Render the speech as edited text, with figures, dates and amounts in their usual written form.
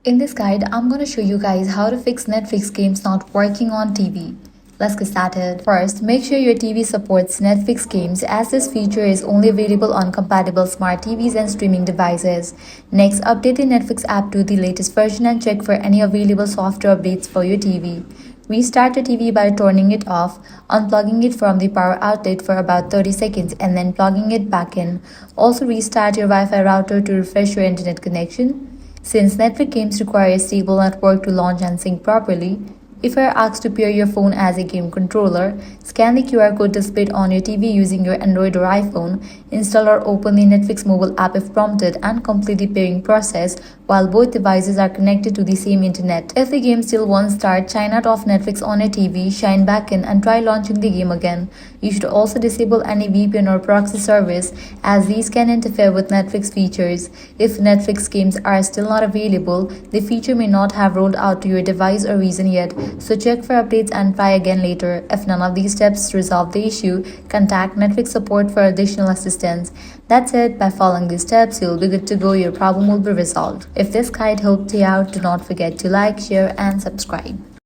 In this guide, I'm going to show you guys how to fix Netflix games not working on TV. Let's get started. First, make sure your TV supports Netflix games as this feature is only available on compatible smart TVs and streaming devices. Next, update the Netflix app to the latest version and check for any available software updates for your TV. Restart your TV by turning it off, unplugging it from the power outlet for about 30 seconds and then plugging it back in. Also restart your Wi-Fi router to refresh your internet connection. Since Netflix games require a stable network to launch and sync properly, if you are asked to pair your phone as a game controller, scan the QR code displayed on your TV using your Android or iPhone, install or open the Netflix mobile app if prompted, and complete the pairing process while both devices are connected to the same internet. If the game still won't start, sign out of Netflix on your TV, shine back in, and try launching the game again. You should also disable any VPN or proxy service as these can interfere with Netflix features. If Netflix games are still not available, the feature may not have rolled out to your device or region yet. So check for updates and try again later. If none of these steps resolve the issue, contact Netflix support for additional assistance. That's it. By following these steps, you'll be good to go. Your problem will be resolved. If this guide helped you out, do not forget to like, share, and subscribe.